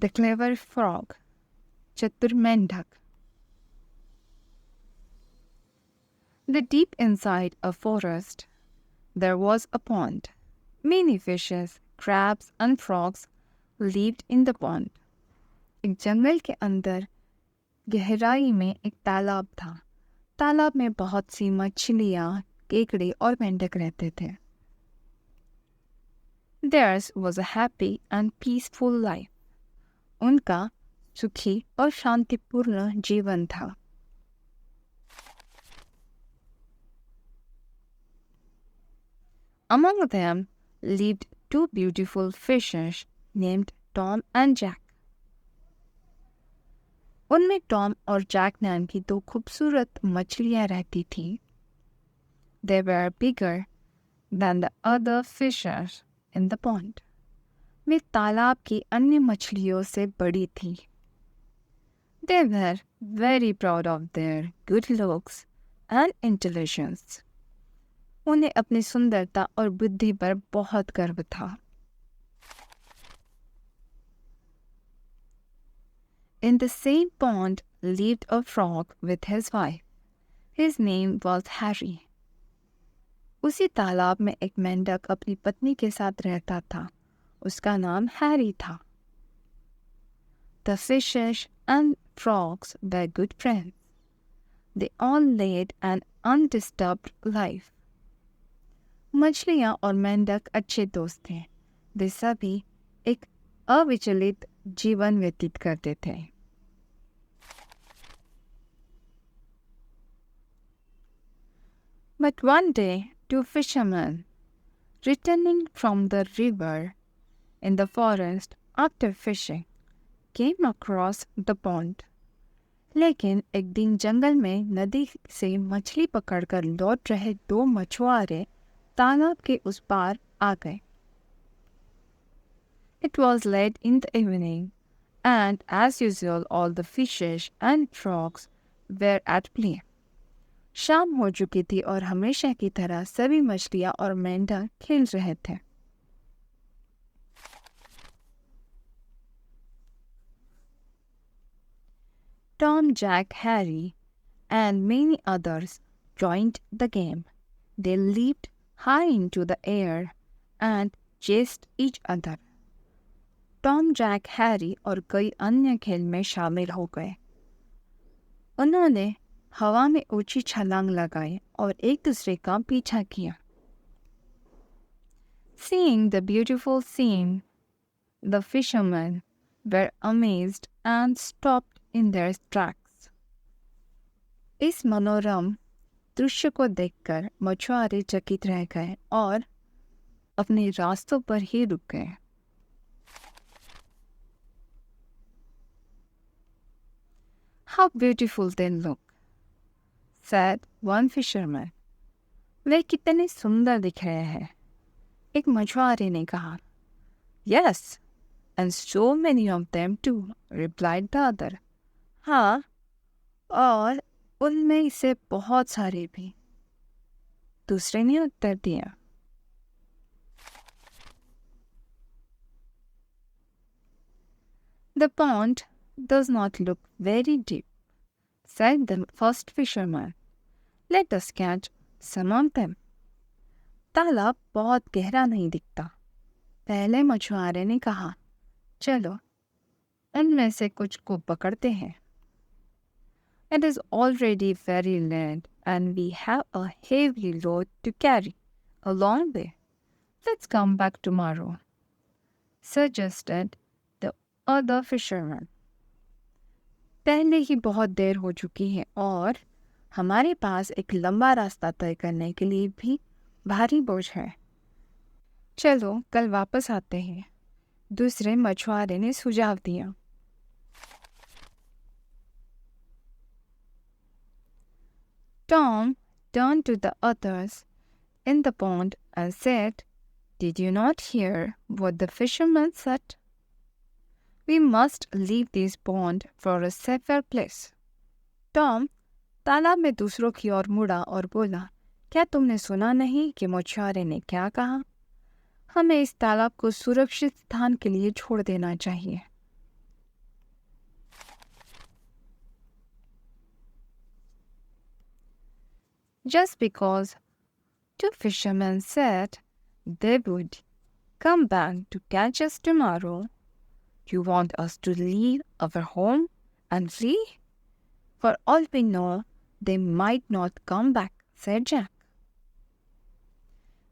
The clever frog, चतुर मेंढक. The deep inside a forest, there was a pond. Many fishes, crabs and frogs lived in the pond. एक जंगल के अंदर गहराई में एक तालाब था. तालाब में बहुत सी मछलियाँ, केकड़े और मेंढक रहते थे. Theirs was a happy and peaceful life. उनका सुखी और शांतिपूर्ण जीवन था. Among them lived two beautiful fishes named Tom and Jack. उनमें टॉम और जैक नाम की दो खूबसूरत मछलियाँ रहती थीं. They were bigger than the other fishes in the pond. वे तालाब की अन्य मछलियों से बड़ी थीं. They were very proud of their good looks and intelligence. उन्हें अपनी सुंदरता और बुद्धि पर बहुत गर्व था. In the same pond lived a frog with his wife. His name was Harry. उसी तालाब में एक मेंढक अपनी पत्नी के साथ रहता था. उसका नाम हैरी था. The fishes and frogs were good friends. They all led an undisturbed life. मछलियाँ और मेंढक अच्छे दोस्त थे. वे सभी एक अविचलित जीवन व्यतीत करते थे. But one day, two fishermen, returning from the river in the forest after fishing, came across the pond. लेकिन एक दिन जंगल में नदी से मछली पकड़कर लौट रहे दो मछुआरे तालाब के उस पार आ गए. It was late in the evening, and as usual all the fishes and frogs were at play. शाम हो चुकी थी और हमेशा की तरह सभी मछलियाँ और मेंढक खेल रहे थे. Tom, Jack, Harry, and many others joined the game. They leaped high into the air and chased each other. Tom, Jack, Harry और कई अन्य खेल में शामिल हो गए. उन्होंने हवा में ऊंची छलांग लगाई और एक दूसरे का पीछा किया. Seeing the beautiful scene, the fishermen were amazed and stopped in their tracks. इस मनोरम दृश्य को देखकर मछुआरे चकित रह गए और अपने रास्तों पर ही रुक गए. How beautiful they look, said one fisherman. वे कितने सुंदर दिख रहे हैं, एक मछुआरे ने कहा. Yes, and so many of them too, replied the other. हाँ, और उनमें से बहुत सारे भी, दूसरे ने उत्तर दिया. The pond does not look very deep, said the first fisherman. Let us catch some of them. तालाब बहुत गहरा नहीं दिखता, पहले मछुआरे ने कहा. चलो, इनमें से कुछ को पकड़ते हैं. It is already very late and we have a heavy load to carry, a long way. Let's come back tomorrow, suggested the other fisherman. पहले ही बहुत देर हो चुकी है और हमारे पास एक लंबा रास्ता तय करने के लिए भी भारी बोझ है. चलो कल वापस आते हैं, दूसरे मछुआरे ने सुझाव दिया. Tom turned to the others in the pond and said, Did you not hear what the fisherman said? We must leave this pond for a safer place. Tom तालाब में दूसरों की ओर मुड़ा और बोला, क्या तुमने सुना नहीं कि मछुआरे ने क्या कहा? हमें इस तालाब को सुरक्षित स्थान के लिए छोड़ देना चाहिए. just because two fishermen said they would come back to catch us tomorrow. You want us to leave our home and flee? For all we know, they might not come back, said Jack.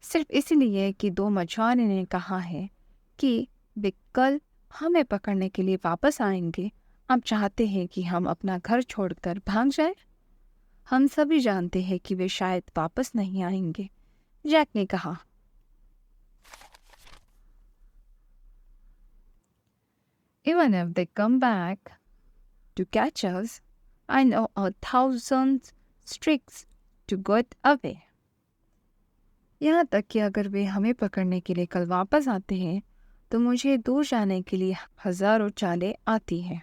सिर्फ इसलिए कि दो मछुआरों ने कहा है कि वे कल हमें पकड़ने के लिए वापस आएंगे, आप चाहते हैं कि हम अपना घर छोड़कर भाग जाएं? हम सभी जानते हैं कि वे शायद वापस नहीं आएंगे, जैक ने कहा। Even if they come back to catch us, I know 1,000 tricks to get away. यहाँ तक कि अगर वे हमें पकड़ने के लिए कल वापस आते हैं तो मुझे दूर जाने के लिए हजारों चालें आती हैं।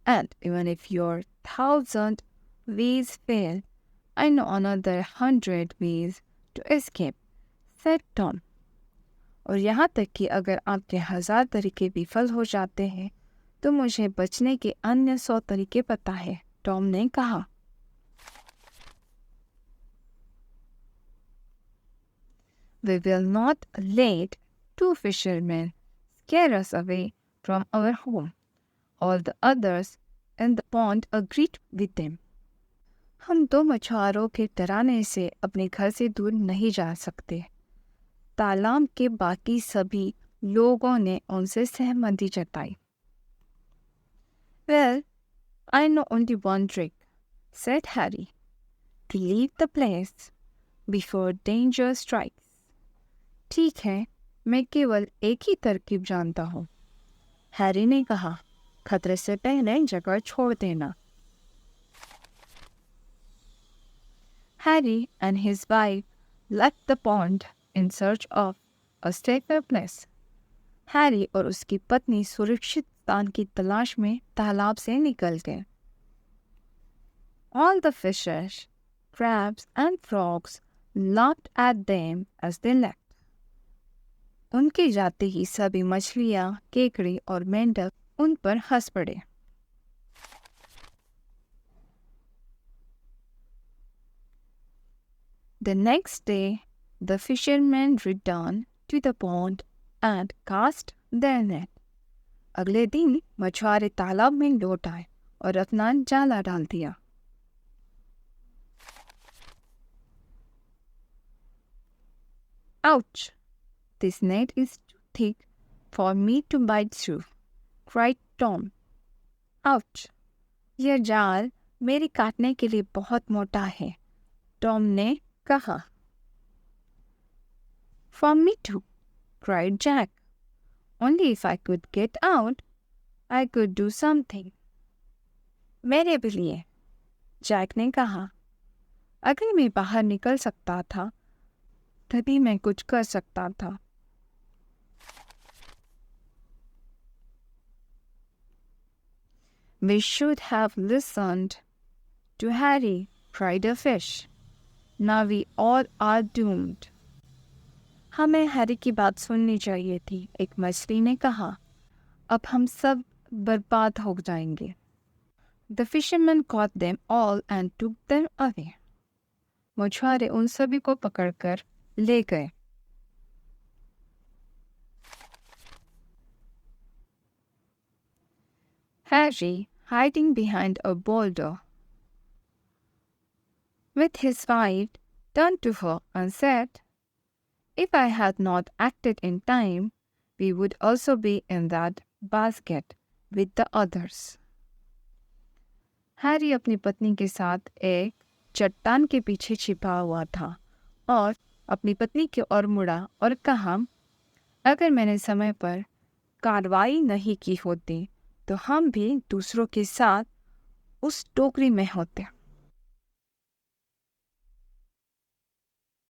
And even if your 1,000 ways fail, I know another 100 ways to escape, said Tom. और यहाँ तक कि अगर आपके 1000 तरीके विफल हो जाते हैं तो मुझे बचने के अन्य 100 तरीके पता है, टॉम ने कहा। We will not let two fishermen scare us away from our home. All the others in the pond agreed with them. हम दो मछुआरों के डराने से अपने घर से दूर नहीं जा सकते। तालाब के बाकी सभी लोगों ने उनसे सहमति जताई। Well, I know only one trick, said Harry, to leave the place before danger strikes. ठीक है, मैं केवल एक ही तरकीब जानता हूँ, हैरी ने कहा, खतरे से पहले जगह छोड़ देना। Harry and his wife left the pond in search of a safer place. Harry और उसकी पत्नी सुरक्षित स्थान की तलाश में तालाब से निकल गए। All the fishes, crabs and frogs laughed at them as they left. उनके जाते ही सभी मछलियाँ, केकड़े और मेंढक उन पर हंस पड़े। The next day, the fishermen returned to the pond and cast their net. अगले दिन मछुआरे तालाब में लौट आए और अपना जाला डाल दिया। Ouch! This net is too thick for me to bite through, cried Tom. Ouch! यह जाल मेरे काटने के लिए बहुत मोटा है, टॉम ने कहा। For me too, cried Jack. Only if I could get out, I could do something. मेरे भी लिए, जैक ने कहा। अगर मैं बाहर निकल सकता था, तभी मैं कुछ कर सकता था। We should have listened to Harry, cried a fish. Now we all are doomed. हमें हैरी की बात सुननी चाहिए थी, एक मछली ने कहा। अब हम सब बर्बाद हो जाएंगे। The fishermen caught them all and took them away. मछुआरे उन सभी को पकड़कर ले गए। Harry, hiding behind a boulder with his wife, turned to her and said, If I had not acted in time, we would also be in that basket with the others. Harry अपनी पत्नी के साथ एक चट्टान के पीछे छिपा हुआ था और अपनी पत्नी की ओर मुड़ा और कहा, अगर मैंने समय पर कार्रवाई नहीं की होती तो हम भी दूसरों के साथ उस टोकरी में होते।